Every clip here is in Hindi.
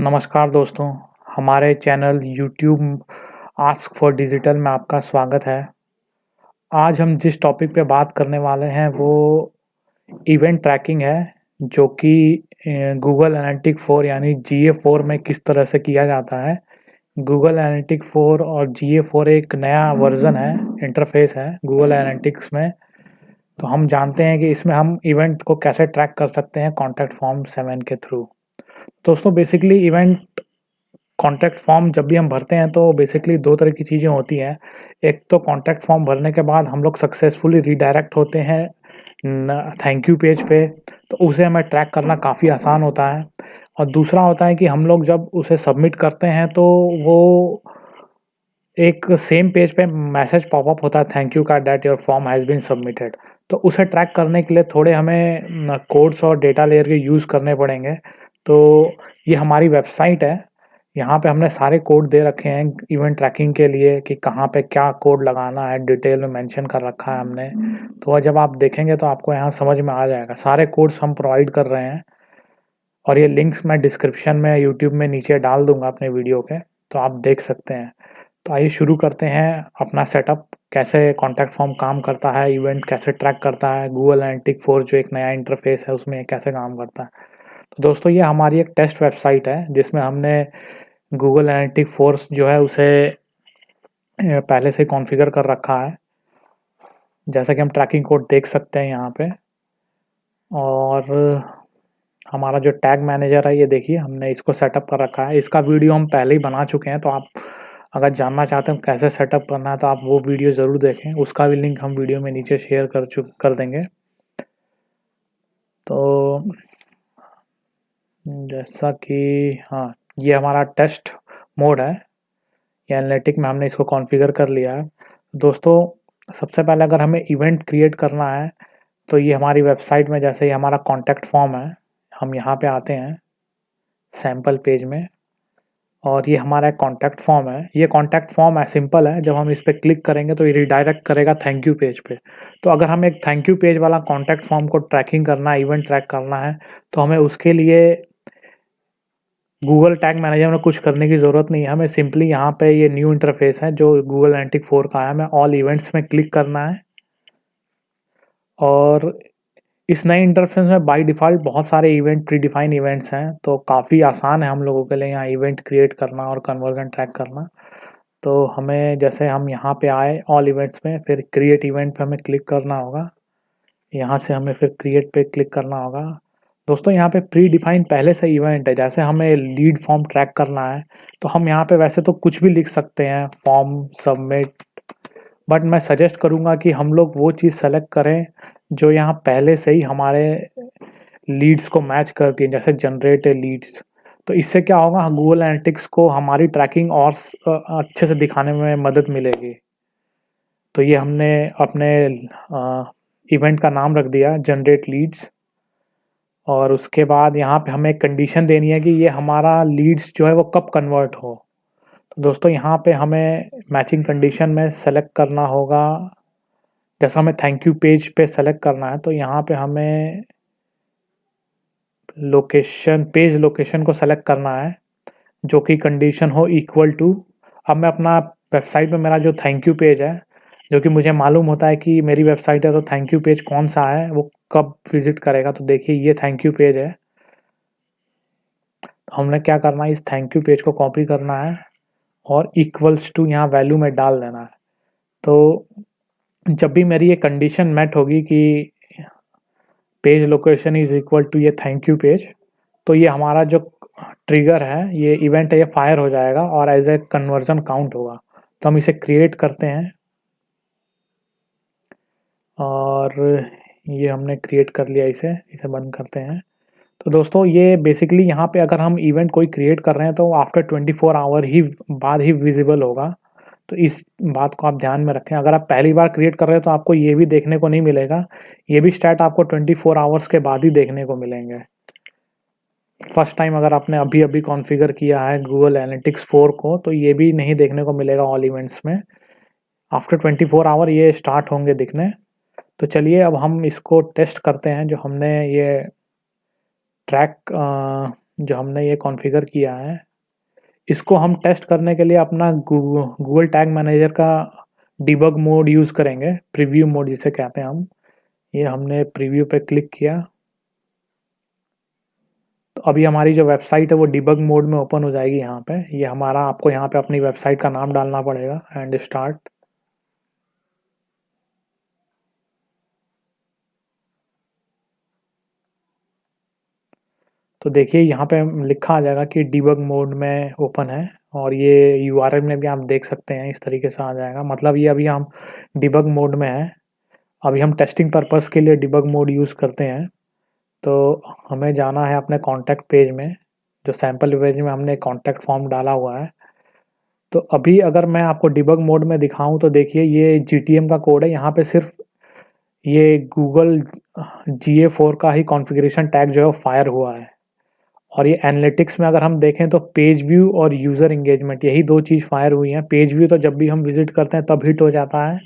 नमस्कार दोस्तों, हमारे channel YouTube ask for digital में आपका स्वागत है। आज हम जिस टॉपिक पे बात करने वाले हैं वो इवेंट ट्रैकिंग है, जो कि गूगल एनालिटिक 4 यानी GA4 में किस तरह से किया जाता है। गूगल एनालिटिक 4 और GA4 एक नया वर्ज़न है, इंटरफ़ेस है गूगल एनालिटिक्स में। तो हम जानते हैं कि इसमें हम इवेंट को कैसे ट्रैक कर सकते हैं कॉन्टैक्ट फॉर्म 7 के थ्रू। दोस्तों बेसिकली इवेंट कॉन्टैक्ट फॉर्म जब भी हम भरते हैं तो बेसिकली 2 तरह की चीज़ें होती हैं। एक तो कॉन्टैक्ट फॉर्म भरने के बाद हम लोग सक्सेसफुली रीडायरेक्ट होते हैं थैंक यू पेज पे, तो उसे हमें ट्रैक करना काफ़ी आसान होता है। और दूसरा होता है कि हम लोग जब उसे सबमिट करते हैं तो वो एक सेम पेज पे मैसेज पॉपअप होता है थैंक यू का that your form has been submitted. तो उसे ट्रैक करने के लिए थोड़े हमें कोड्स और डेटा लेयर के यूज़ करने पड़ेंगे। तो ये हमारी वेबसाइट है, यहाँ पे हमने सारे कोड दे रखे हैं इवेंट ट्रैकिंग के लिए कि कहाँ पे क्या कोड लगाना है, डिटेल में मेंशन कर रखा है हमने। तो जब आप देखेंगे तो आपको यहाँ समझ में आ जाएगा, सारे कोड्स हम प्रोवाइड कर रहे हैं और ये लिंक्स मैं डिस्क्रिप्शन में यूट्यूब में नीचे डाल दूँगा अपने वीडियो के, तो आप देख सकते हैं। तो आइए शुरू करते हैं अपना सेटअप, कैसे कॉन्टैक्ट फॉर्म काम करता है, इवेंट कैसे ट्रैक करता है, गूगल एनालिटिक 4 जो एक नया इंटरफेस है उसमें कैसे काम करता है। तो दोस्तों ये हमारी एक टेस्ट वेबसाइट है जिसमें हमने गूगल एनालिटिक 4 जो है उसे पहले से कॉन्फ़िगर कर रखा है। जैसा कि हम ट्रैकिंग कोड देख सकते हैं यहाँ पे, और हमारा जो टैग मैनेजर है ये देखिए हमने इसको सेटअप कर रखा है। इसका वीडियो हम पहले ही बना चुके हैं, तो आप अगर जानना चाहते हैं कैसे सेटअप करना है तो आप वो वीडियो ज़रूर देखें, उसका भी लिंक हम वीडियो में नीचे शेयर कर देंगे। तो जैसा कि हाँ, ये हमारा टेस्ट मोड है, ये एनालिटिक में हमने इसको कॉन्फ़िगर कर लिया है। दोस्तों सबसे पहले अगर हमें इवेंट क्रिएट करना है तो ये हमारी वेबसाइट में जैसे ही हमारा कॉन्टैक्ट फॉर्म है, हम यहाँ पे आते हैं सैम्पल पेज में, और ये हमारा एक कॉन्टैक्ट फॉर्म है। ये कॉन्टैक्ट फॉर्म है, सिंपल है, जब हम इस पे क्लिक करेंगे तो ये रिडायरेक्ट करेगा थैंक यू पेज पे। तो अगर हमें एक थैंक यू पेज वाला कॉन्टैक्ट फॉर्म को ट्रैकिंग करना है, इवेंट ट्रैक करना है, तो हमें उसके लिए गूगल टैग मैनेजर में कुछ करने की ज़रूरत नहीं है। हमें सिंपली यहाँ पे ये न्यू इंटरफेस है जो गूगल एनालिटिक 4 का है, हमें ऑल इवेंट्स में क्लिक करना है। और इस नए इंटरफेस में बाय डिफ़ॉल्ट बहुत सारे इवेंट प्रीडिफाइन इवेंट्स हैं, तो काफ़ी आसान है हम लोगों के लिए यहाँ इवेंट क्रिएट करना और कन्वर्जन ट्रैक करना। तो हमें जैसे हम यहाँ पे आए ऑल इवेंट्स में, फिर क्रिएट इवेंट पे हमें क्लिक करना होगा। यहाँ से हमें फिर क्रिएट पे क्लिक करना होगा। दोस्तों यहाँ पे प्री डिफाइन पहले से इवेंट है, जैसे हमें लीड फॉर्म ट्रैक करना है तो हम यहाँ पे वैसे तो कुछ भी लिख सकते हैं, फॉर्म सबमिट, बट मैं सजेस्ट करूँगा कि हम लोग वो चीज़ सेलेक्ट करें जो यहाँ पहले से ही हमारे लीड्स को मैच करती है, जैसे जनरेट लीड्स। तो इससे क्या होगा, गूगल एनालिटिक्स को हमारी ट्रैकिंग और अच्छे से दिखाने में मदद मिलेगी। तो ये हमने अपने इवेंट का नाम रख दिया जनरेट लीड्स, और उसके बाद यहाँ पे हमें एक कंडीशन देनी है कि ये हमारा लीड्स जो है वो कब कन्वर्ट हो। तो दोस्तों यहाँ पे हमें मैचिंग कंडीशन में सेलेक्ट करना होगा, जैसा हमें थैंक यू पेज पे सेलेक्ट करना है तो यहाँ पे हमें लोकेशन, पेज लोकेशन को सेलेक्ट करना है जो कि कंडीशन हो इक्वल टू। अब मैं अपना वेबसाइट में मेरा जो थैंक यू पेज है, जो कि मुझे मालूम होता है कि मेरी वेबसाइट है तो थैंक यू पेज कौन सा है, वो कब विजिट करेगा। तो देखिए ये थैंक यू पेज है, तो हमने क्या करना है, इस थैंक यू पेज को कॉपी करना है और इक्वल्स टू यहाँ वैल्यू में डाल देना है। तो जब भी मेरी ये कंडीशन मेट होगी कि page location is equal to ये थैंक यू पेज, तो ये हमारा जो ट्रिगर है, ये इवेंट है, ये फायर हो जाएगा और एज ए कन्वर्जन काउंट होगा। तो हम इसे क्रिएट करते हैं और ये हमने क्रिएट कर लिया, इसे बंद करते हैं। तो दोस्तों ये बेसिकली यहाँ पे अगर हम इवेंट कोई क्रिएट कर रहे हैं तो आफ्टर 24 आवर ही बाद ही विजिबल होगा। तो इस बात को आप ध्यान में रखें। अगर आप पहली बार क्रिएट कर रहे हैं तो आपको ये भी देखने को नहीं मिलेगा, ये भी स्टैट आपको 24 आवर्स के बाद ही देखने को मिलेंगे। फर्स्ट टाइम अगर आपने अभी अभी कॉन्फ़िगर किया है गूगल एनालिटिक्स 4 को तो ये भी नहीं देखने को मिलेगा ऑल इवेंट्स में। आफ्टर 24 आवर ये स्टार्ट होंगे दिखने। तो चलिए अब हम इसको टेस्ट करते हैं, जो हमने ये ट्रैक जो हमने ये कॉन्फ़िगर किया है, इसको हम टेस्ट करने के लिए अपना गूगल टैग मैनेजर का डिबग मोड यूज़ करेंगे, प्रीव्यू मोड जिसे कहते हैं हम। ये हमने प्रीव्यू पे क्लिक किया, तो अभी हमारी जो वेबसाइट है वो डिबग मोड में ओपन हो जाएगी यहाँ पे। ये हमारा, आपको यहाँ पे अपनी वेबसाइट का नाम डालना पड़ेगा एंड स्टार्ट। तो देखिए यहाँ पे लिखा आ जाएगा कि डिबग मोड में ओपन है, और ये यूआरएल में भी आप देख सकते हैं, इस तरीके से आ जाएगा। मतलब ये अभी हम डिबग मोड में हैं। अभी हम टेस्टिंग पर्पस के लिए डिबग मोड यूज़ करते हैं। तो हमें जाना है अपने कॉन्टैक्ट पेज में, जो सैंपल पेज में हमने कॉन्टैक्ट फॉर्म डाला हुआ है। तो अभी अगर मैं आपको डिबग मोड में दिखाऊं तो देखिए ये जीटीएम का कोड है। यहाँ पे सिर्फ ये गूगल GA4 का ही कॉन्फ़िगरेशन टैग जो है वो फायर हुआ है। और ये एनालिटिक्स में अगर हम देखें तो पेज व्यू और यूज़र इंगेजमेंट, यही दो चीज़ फायर हुई हैं। पेज व्यू तो जब भी हम विजिट करते हैं तब हिट हो जाता है,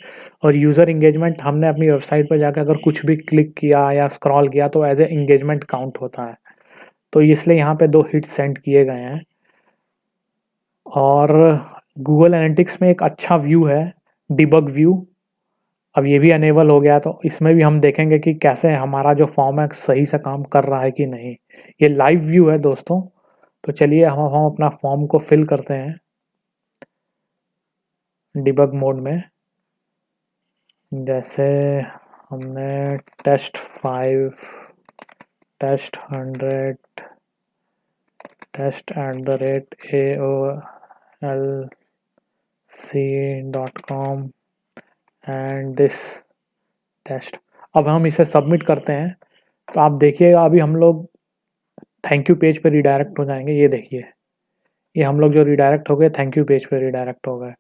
और यूज़र इंगेजमेंट हमने अपनी वेबसाइट पर जाकर अगर कुछ भी क्लिक किया या स्क्रॉल किया तो एज ए इंगेजमेंट काउंट होता है। तो इसलिए यहाँ पे 2 हिट सेंड किए गए हैं। और गूगल एनालिटिक्स में एक अच्छा व्यू है, डिबग व्यू। अब ये भी अनेबल हो गया, तो इसमें भी हम देखेंगे कि कैसे हमारा जो फॉर्म है सही से काम कर रहा है कि नहीं। ये लाइव व्यू है दोस्तों। तो चलिए हम अपना फॉर्म को फिल करते हैं डिबग मोड में। जैसे हमने test 5, test 100, test@aolc.com and this test. अब हम इसे सबमिट करते हैं, तो आप देखिएगा अभी हम लोग थैंक यू पेज पे रिडायरेक्ट हो जाएंगे। ये देखिए, ये हम लोग जो रिडायरेक्ट हो गए थैंक यू पेज पे रिडायरेक्ट हो गए।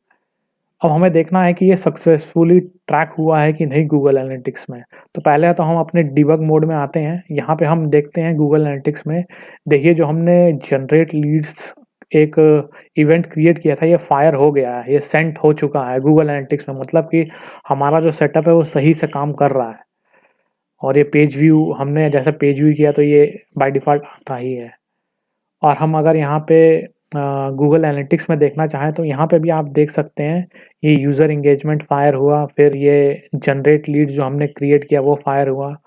अब हमें देखना है कि ये सक्सेसफुली ट्रैक हुआ है कि नहीं गूगल एनालिटिक्स में। तो पहले तो हम अपने डिबग मोड में आते हैं। यहाँ पे हम देखते हैं गूगल एनालिटिक्स में, देखिए जो हमने जनरेट लीड्स एक इवेंट क्रिएट किया था, ये फायर हो गया है, ये सेंट हो चुका है गूगल एनालिटिक्स में। मतलब कि हमारा जो सेटअप है वो सही से काम कर रहा है। और ये पेज व्यू हमने जैसे पेज व्यू किया तो ये बाय डिफ़ॉल्ट आता ही है। और हम अगर यहाँ पे गूगल एनालिटिक्स में देखना चाहें तो यहाँ पे भी आप देख सकते हैं, ये यूज़र इंगेजमेंट फायर हुआ, फिर ये जनरेट लीड जो हमने क्रिएट किया वो फायर हुआ,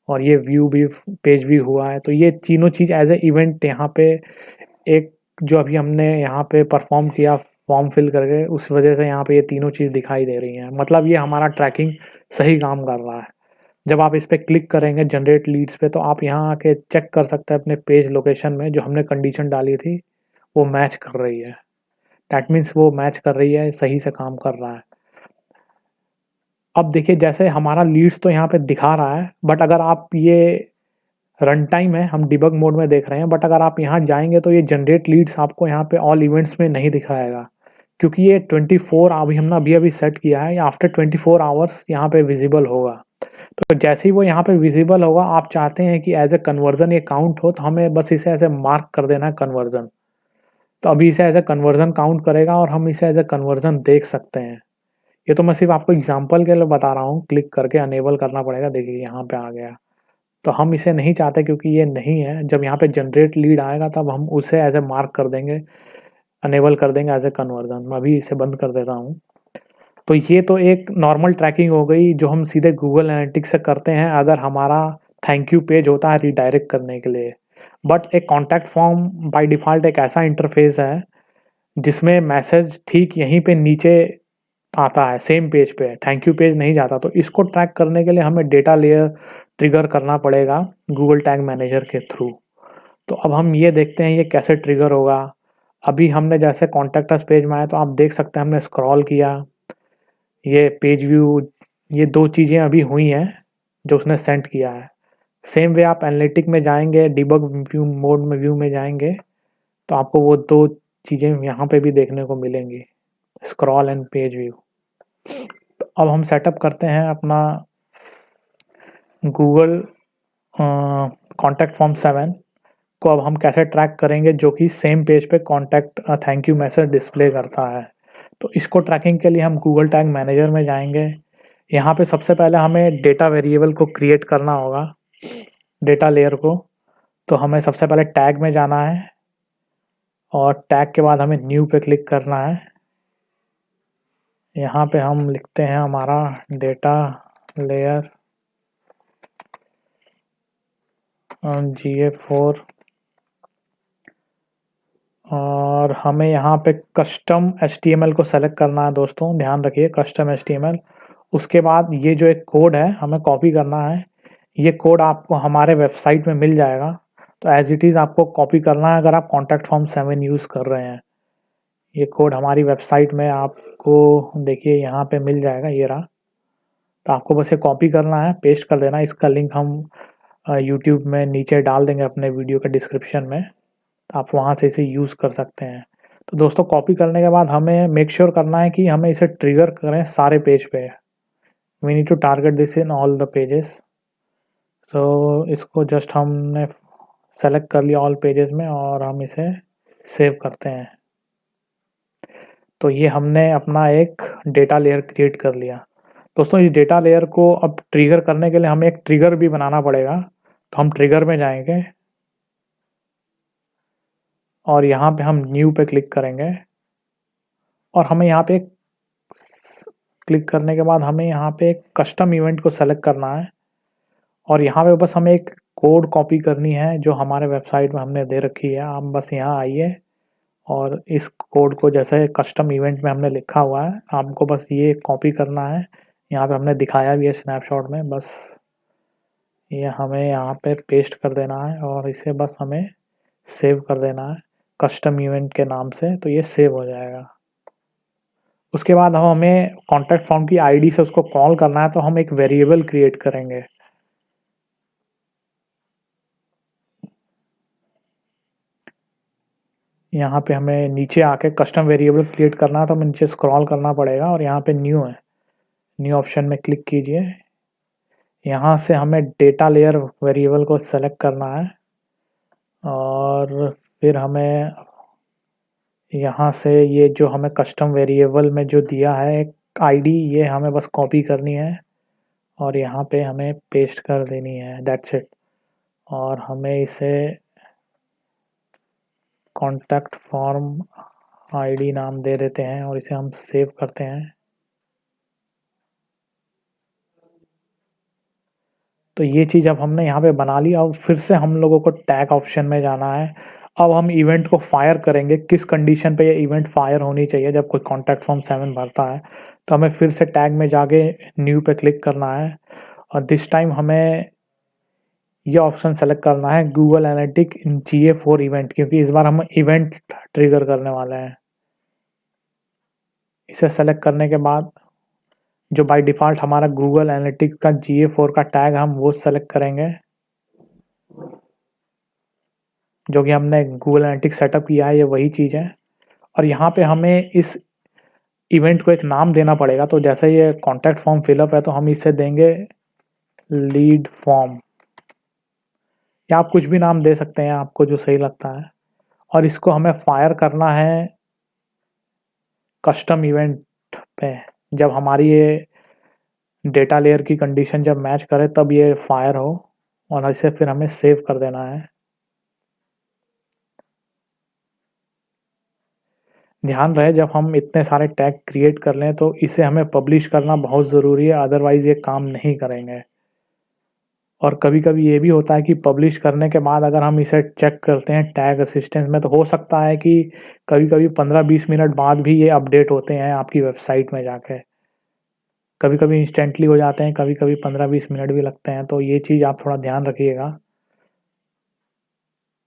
और ये व्यू भी, पेज व्यू हुआ है। तो ये तीनों चीज़ एज ए इवेंट यहाँ पे एक, जो अभी हमने यहाँ पे परफॉर्म किया फॉर्म फिल करके, उस वजह से यहाँ पे ये तीनों चीज़ दिखाई दे रही हैं। मतलब ये हमारा ट्रैकिंग सही काम कर रहा है। जब आप इस पे क्लिक करेंगे जनरेट लीड्स पे, तो आप यहाँ आके चेक कर सकते हैं अपने पेज लोकेशन में जो हमने कंडीशन डाली थी वो मैच कर रही है। दैट मीन्स वो मैच कर रही है, सही से काम कर रहा है। अब देखिए जैसे हमारा लीड्स तो यहाँ पे दिखा रहा है, बट अगर आप ये रन टाइम है, हम डिबग मोड में देख रहे हैं, बट अगर आप यहाँ जाएंगे तो ये जनरेट लीड्स आपको यहाँ पे ऑल इवेंट्स में नहीं दिखाएगा, क्योंकि ये 24 अभी हमने अभी सेट किया है, आफ्टर 24 आवर्स यहाँ पे विजिबल होगा। तो जैसे ही वो यहाँ पे विजिबल होगा, आप चाहते हैं कि एज ए कन्वर्जन ये काउंट हो, तो हमें बस इसे ऐसे मार्क कर देना है कन्वर्जन। तो अभी इसे एज ए कन्वर्जन काउंट करेगा और हम इसे एज ए कन्वर्जन देख सकते हैं। ये तो मैं सिर्फ आपको एग्जांपल के लिए बता रहा हूँ, क्लिक करके अनेबल करना पड़ेगा। देखिए यहाँ पे आ गया। तो हम इसे नहीं चाहते क्योंकि ये नहीं है। जब यहाँ पे जनरेट लीड आएगा तब हम उसे एज ए मार्क कर देंगे, अनेबल कर देंगे एज ए कन्वर्जन। मैं अभी इसे बंद कर देता हूँ। तो ये तो एक नॉर्मल ट्रैकिंग हो गई जो हम सीधे गूगल एनालिटिक्स से करते हैं अगर हमारा थैंक यू पेज होता है रिडायरेक्ट करने के लिए। बट एक कॉन्टैक्ट फॉर्म बाय डिफ़ॉल्ट एक ऐसा इंटरफेस है जिसमें मैसेज ठीक यहीं पे नीचे आता है, सेम पेज पे, थैंक यू पेज नहीं जाता। तो इसको ट्रैक करने के लिए हमें डेटा लेयर ट्रिगर करना पड़ेगा गूगल टैग मैनेजर के थ्रू। तो अब हम ये देखते हैं ये कैसे ट्रिगर होगा। अभी हमने जैसे कॉन्टैक्ट अस पेज में आए तो आप देख सकते हैं हमने स्क्रॉल किया, ये पेज व्यू, ये 2 चीज़ें अभी हुई हैं जो उसने सेंड किया है। सेम वे आप एनालिटिक में जाएँगे, डिबग व्यू मोड में व्यू में जाएँगे, तो आपको वो 2 चीज़ें यहाँ पे भी देखने को मिलेंगी, स्क्रॉल एंड पेज व्यू। तो अब हम सेटअप करते हैं अपना गूगल कॉन्टैक्ट फॉर्म 7 को। अब हम कैसे ट्रैक करेंगे जो कि सेम पेज पे contact thank you message display करता है। तो इसको ट्रैकिंग के लिए हम गूगल टैग मैनेजर में जाएंगे। यहाँ पे सबसे पहले हमें डेटा वेरिएबल को क्रिएट करना होगा, डेटा लेयर को। तो हमें सबसे पहले टैग में जाना है और टैग के बाद हमें न्यू पे क्लिक करना है। यहाँ पे हम लिखते हैं हमारा डेटा लेयर GA4 और हमें यहाँ पे कस्टम HTML को सेलेक्ट करना है दोस्तों, ध्यान रखिए कस्टम HTML। उसके बाद ये जो एक कोड है हमें कॉपी करना है। ये कोड आपको हमारे वेबसाइट में मिल जाएगा, तो एज इट इज़ आपको कॉपी करना है अगर आप कॉन्टैक्ट फॉर्म 7 यूज़ कर रहे हैं। ये कोड हमारी वेबसाइट में आपको देखिए यहाँ पे मिल जाएगा, ये रहा। तो आपको बस ये कॉपी करना है, पेस्ट कर देना है। इसका लिंक हम यूट्यूब में नीचे डाल देंगे अपने वीडियो के डिस्क्रिप्शन में, तो आप वहाँ से इसे यूज़ कर सकते हैं। तो दोस्तों कॉपी करने के बाद हमें मेक श्योर करना है कि हमें इसे ट्रिगर करें सारे पेज पे। We need to target this in all the pages. तो इसको जस्ट हमने सेलेक्ट कर लिया ऑल पेजेस में और हम इसे सेव करते हैं। तो ये हमने अपना एक डेटा लेयर क्रिएट कर लिया। दोस्तों इस डेटा लेयर को अब ट्रिगर करने के लिए हमें एक ट्रिगर भी बनाना पड़ेगा। तो हम ट्रिगर में जाएंगे और यहाँ पे हम न्यू पे क्लिक करेंगे और हमें यहाँ पे क्लिक करने के बाद हमें यहाँ पे एक कस्टम इवेंट को सेलेक्ट करना है और यहाँ पे बस हमें एक कोड कॉपी करनी है जो हमारे वेबसाइट में हमने दे रखी है। आप बस यहाँ आइए और इस कोड को जैसे कस्टम इवेंट में हमने लिखा हुआ है आपको बस ये कॉपी करना है। यहाँ पे हमने दिखाया भी है स्नैपशॉट में, बस ये हमें यहाँ पे पेस्ट कर देना है और इसे बस हमें सेव कर देना है कस्टम इवेंट के नाम से, तो ये सेव हो जाएगा। उसके बाद हम हमें कॉन्टैक्ट फॉर्म की आईडी से उसको कॉल करना है, तो हम एक वेरिएबल क्रिएट करेंगे। यहाँ पे हमें नीचे आके कस्टम वेरिएबल क्रिएट करना है, तो हमें नीचे स्क्रॉल करना पड़ेगा और यहाँ पे न्यू है, न्यू ऑप्शन में क्लिक कीजिए। यहाँ से हमें डेटा लेयर वेरिएबल को सेलेक्ट करना है और फिर हमें यहाँ से ये जो हमें कस्टम वेरिएबल में जो दिया है एक आईडी, ये हमें बस कॉपी करनी है और यहाँ पे हमें पेस्ट कर देनी है, दैट्स इट। और हमें इसे कॉन्टैक्ट फॉर्म आईडी नाम दे देते हैं और इसे हम सेव करते हैं। तो ये चीज़ अब हमने यहाँ पे बना ली। अब फिर से हम लोगों को टैग ऑप्शन में जाना है। अब हम इवेंट को फायर करेंगे, किस कंडीशन पे ये इवेंट फायर होनी चाहिए जब कोई कॉन्टैक्ट फॉर्म 7 भरता है। तो हमें फिर से टैग में जाके न्यू पे क्लिक करना है और दिस टाइम हमें ये ऑप्शन सेलेक्ट करना है गूगल एनालिटिक इन GA4 इवेंट, क्योंकि इस बार हम इवेंट ट्रिगर करने वाले हैं। इसे सेलेक्ट करने के बाद जो बाय डिफ़ॉल्ट हमारा गूगल एनालिटिक का GA4 का टैग हम वो सेलेक्ट करेंगे, जो कि हमने गूगल एनालिटिक्स सेटअप किया है, ये वही चीज़ है। और यहाँ पे हमें इस इवेंट को एक नाम देना पड़ेगा। तो जैसे ये कॉन्टैक्ट फॉर्म फिलअप है तो हम इसे देंगे लीड फॉर्म, या आप कुछ भी नाम दे सकते हैं आपको जो सही लगता है। और इसको हमें फायर करना है कस्टम इवेंट पे। जब हमारी ये डेटा लेयर की कंडीशन जब मैच करे तब ये फायर हो और इसे फिर हमें सेव कर देना है। ध्यान रहे जब हम इतने सारे टैग क्रिएट कर लें तो इसे हमें पब्लिश करना बहुत ज़रूरी है, अदरवाइज़ ये काम नहीं करेंगे। और कभी-कभी ये भी होता है कि पब्लिश करने के बाद अगर हम इसे चेक करते हैं टैग असिस्टेंस में, तो हो सकता है कि कभी-कभी 15-20 मिनट बाद भी ये अपडेट होते हैं आपकी वेबसाइट में जाके। कभी-कभी इंस्टेंटली हो जाते हैं, कभी-कभी 15-20 मिनट भी लगते हैं, तो ये चीज़ आप थोड़ा ध्यान रखिएगा।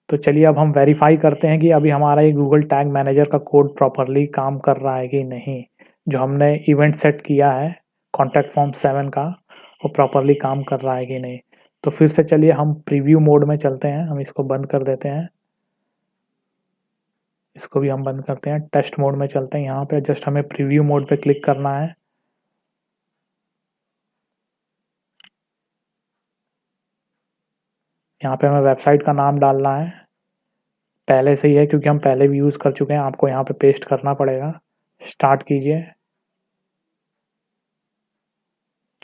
तो चलिए अब हम वेरीफाई करते हैं कि अभी हमारा ये गूगल टैग मैनेजर का कोड प्रॉपरली काम कर रहा है कि नहीं। जो हमने इवेंट सेट किया है कॉन्टैक्ट फॉर्म 7 का, वो प्रॉपरली काम कर रहा है कि नहीं। तो फिर से चलिए हम प्रीव्यू मोड में चलते हैं, हम इसको बंद कर देते हैं। इसको भी हम बंद करते हैं, टेस्ट मोड में चलते हैं। यहाँ पे जस्ट हमें प्रीव्यू मोड पे क्लिक करना है। यहाँ पे हमें वेबसाइट का नाम डालना है, पहले से ही है क्योंकि हम पहले भी यूज़ कर चुके हैं, आपको यहाँ पे पेस्ट करना पड़ेगा। स्टार्ट कीजिए।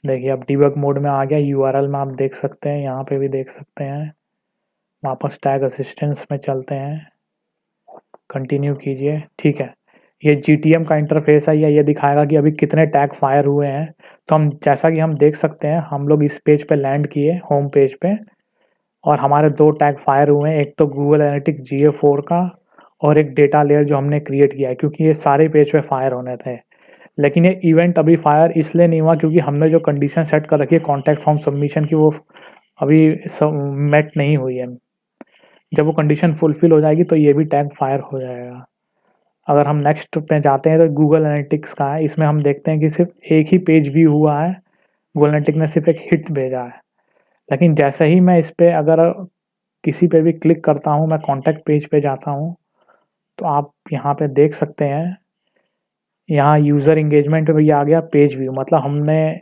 देखिए अब डिबग मोड में आ गया, यूआरएल में आप देख सकते हैं, यहाँ पे भी देख सकते हैं। वापस टैग असिस्टेंस में चलते हैं, कंटिन्यू कीजिए। ठीक है, ये GTM का इंटरफेस है, ये दिखाएगा कि अभी कितने टैग फायर हुए हैं। तो हम जैसा कि हम देख सकते हैं, हम लोग इस पेज पे लैंड किए, होम पेज पे, और हमारे 2 टैग फायर हुए हैं, एक तो गूगल एनालिटिक GA4 का और एक डेटा लेयर जो हमने क्रिएट किया है, क्योंकि ये सारे पेज पे फायर होने थे। लेकिन ये इवेंट अभी फायर इसलिए नहीं हुआ क्योंकि हमने जो कंडीशन सेट कर रखी है कॉन्टैक्ट फॉर्म सबमिशन की, वो अभी मेट नहीं हुई है। जब वो कंडीशन फुलफिल हो जाएगी तो ये भी टैग फायर हो जाएगा। अगर हम नेक्स्ट पे जाते हैं तो गूगल एनालिटिक्स का है, इसमें हम देखते हैं कि सिर्फ एक ही पेज व्यू हुआ है, गूगल एनालिटिक्स ने सिर्फ एक हिट भेजा है। लेकिन जैसे ही मैं इस पे अगर किसी पे भी क्लिक करता हूँ, मैं कॉन्टैक्ट पेज पे जाता हूँ, तो आप यहाँ पे देख सकते हैं, यहाँ यूज़र इंगेजमेंट में ये आ गया पेज व्यू, मतलब हमने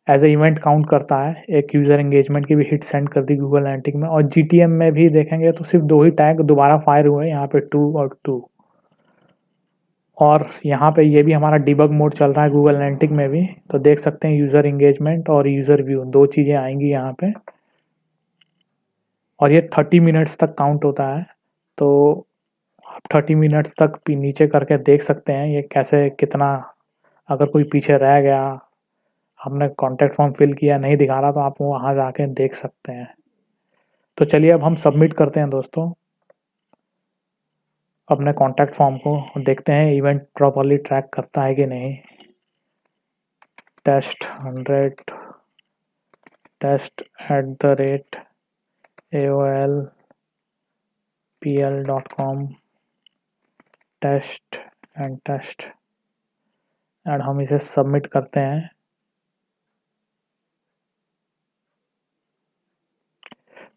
एज ए इवेंट काउंट करता है, एक यूज़र इंगेजमेंट की भी हिट सेंड कर दी गूगल एनालिटिक्स में। और GTM में भी देखेंगे तो सिर्फ 2 ही टैग दोबारा फायर हुए हैं, यहाँ पे 2 और 2। और यहाँ पे ये भी हमारा डिबग मोड चल रहा है गूगल एनालिटिक्स में भी, तो देख सकते हैं यूज़र इंगेजमेंट और यूज़र व्यू 2 चीज़ें आएंगी यहाँ पे। और ये 30 मिनट्स तक काउंट होता है, तो आप 30 मिनट्स तक भी नीचे करके देख सकते हैं ये कैसे, कितना, अगर कोई पीछे रह गया, आपने कॉन्टैक्ट फॉर्म फिल किया नहीं दिखा रहा, तो आप वहाँ जाके देख सकते हैं। तो चलिए अब हम सबमिट करते हैं दोस्तों अपने कॉन्टैक्ट फॉर्म को, देखते हैं इवेंट प्रॉपरली ट्रैक करता है कि नहीं। test100 test@aolpl.com test and test, and हम इसे सबमिट करते हैं।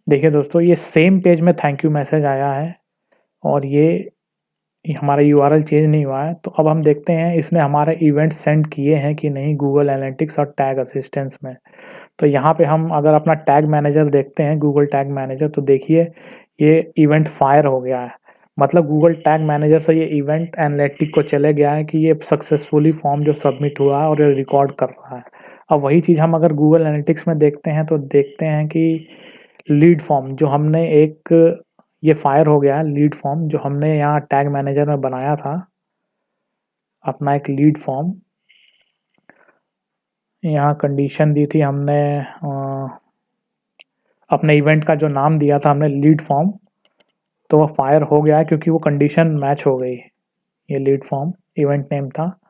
देखिए दोस्तों, ये सेम पेज में थैंक यू मैसेज आया है और ये हमारा URL चेंज नहीं हुआ है। तो अब हम देखते हैं इसने हमारे इवेंट सेंड किए हैं कि नहीं गूगल एनालिटिक्स और टैग असिस्टेंस में। तो यहाँ पे हम अगर अपना टैग मैनेजर देखते हैं, गूगल टैग मैनेजर, तो देखिए ये इवेंट फायर हो गया है। मतलब गूगल टैग मैनेजर से ये इवेंट एनालिटिक को चले गया है कि ये सक्सेसफुली फॉर्म जो सबमिट हुआ है और ये रिकॉर्ड कर रहा है। अब वही चीज़ हम अगर गूगल एनालिटिक्स में देखते हैं तो देखते हैं कि लीड फॉर्म जो हमने एक, ये फायर हो गया है लीड फॉर्म जो हमने यहाँ टैग मैनेजर में बनाया था, अपना एक लीड फॉर्म। यहाँ कंडीशन दी थी हमने, अपने इवेंट का जो नाम दिया था हमने लीड फॉर्म, तो वो फायर हो गया है क्योंकि वो कंडीशन मैच हो गई। ये लीड फॉर्म इवेंट नेम था,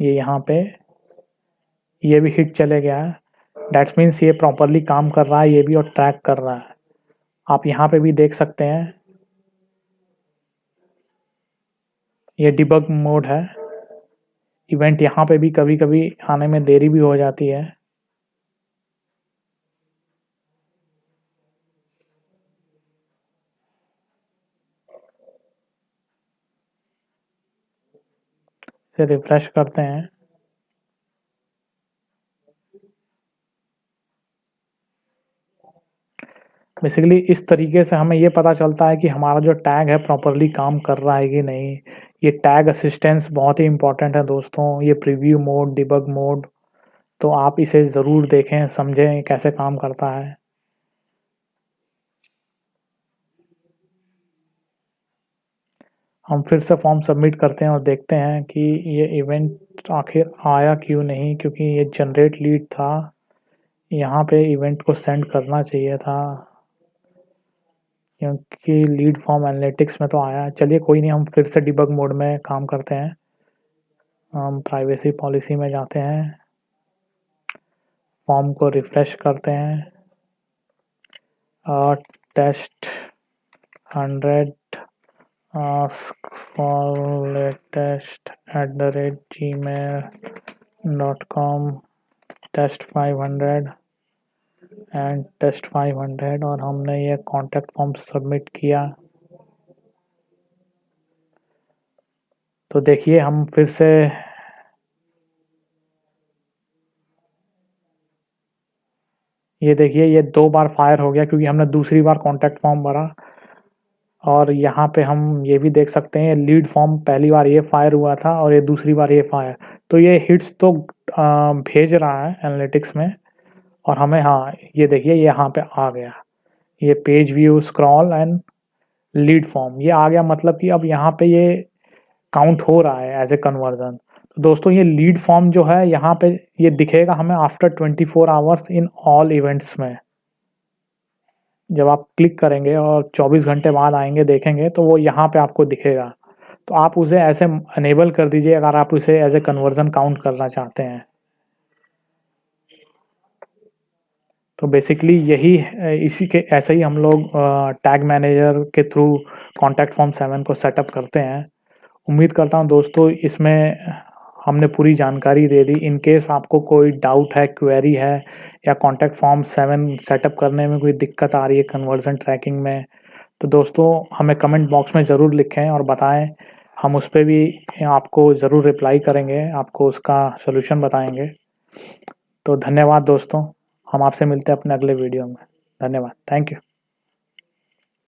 ये यहाँ पे ये भी हिट चले गया है। डैट्स मीन्स ये प्रॉपरली काम कर रहा है ये भी और ट्रैक कर रहा है। आप यहाँ पे भी देख सकते हैं, ये डिबग मोड है। इवेंट यहाँ पे भी कभी कभी आने में देरी भी हो जाती है। इसे रिफ्रेश करते हैं। बेसिकली इस तरीके से हमें ये पता चलता है कि हमारा जो टैग है प्रॉपरली काम कर रहा है कि नहीं। ये टैग असिस्टेंस बहुत ही इंपॉर्टेंट है दोस्तों, ये प्रीव्यू मोड, डिबग मोड, तो आप इसे ज़रूर देखें, समझें कैसे काम करता है। हम फिर से फॉर्म सबमिट करते हैं और देखते हैं कि ये इवेंट आखिर आया क्यों नहीं, क्योंकि ये जनरेट लीड था, यहाँ पे इवेंट को सेंड करना चाहिए था, क्योंकि लीड फॉर्म एनालिटिक्स में तो आया। चलिए कोई नहीं, हम फिर से डिबग मोड में काम करते हैं। हम प्राइवेसी पॉलिसी में जाते हैं, फॉर्म को रिफ्रेश करते हैं और test100 ask for latest@gmail.com test500 and test500, और हमने ये कॉन्टैक्ट फॉर्म सबमिट किया। तो देखिए हम फिर से ये देखिए ये 2 बार फायर हो गया क्योंकि हमने दूसरी बार कॉन्टैक्ट फॉर्म भरा। और यहाँ पे हम ये भी देख सकते हैं लीड फॉर्म पहली बार ये फायर हुआ था और ये दूसरी बार ये फायर, तो ये हिट्स तो भेज रहा है एनालिटिक्स में। और हमें हाँ, ये देखिए ये यहाँ पे आ गया, ये page view scroll and lead form ये आ गया, मतलब कि अब यहाँ पे ये काउंट हो रहा है एज ए कन्वर्जन। तो दोस्तों ये लीड फॉर्म जो है यहाँ पे ये दिखेगा हमें after 24 hours in all events में। जब आप क्लिक करेंगे और 24 घंटे बाद आएंगे देखेंगे तो वो यहाँ पे आपको दिखेगा। तो आप उसे ऐसे अनेबल कर दीजिए अगर आप उसे एज ए कन्वर्जन काउंट करना चाहते हैं। तो बेसिकली यही इसी के ऐसे ही हम लोग टैग मैनेजर के थ्रू कॉन्टैक्ट फॉर्म 7 को सेटअप करते हैं। उम्मीद करता हूँ दोस्तों इसमें हमने पूरी जानकारी दे दी। इन केस आपको कोई डाउट है, क्वेरी है या कॉन्टैक्ट फॉर्म 7 सेटअप करने में कोई दिक्कत आ रही है कन्वर्जन ट्रैकिंग में, तो दोस्तों हमें कमेंट बॉक्स में ज़रूर लिखें और बताएं। हम उस पे भी आपको ज़रूर रिप्लाई करेंगे, आपको उसका सॉल्यूशन बताएंगे। तो धन्यवाद दोस्तों, हम आपसे मिलते हैं अपने अगले वीडियो में। धन्यवाद, थैंक यू।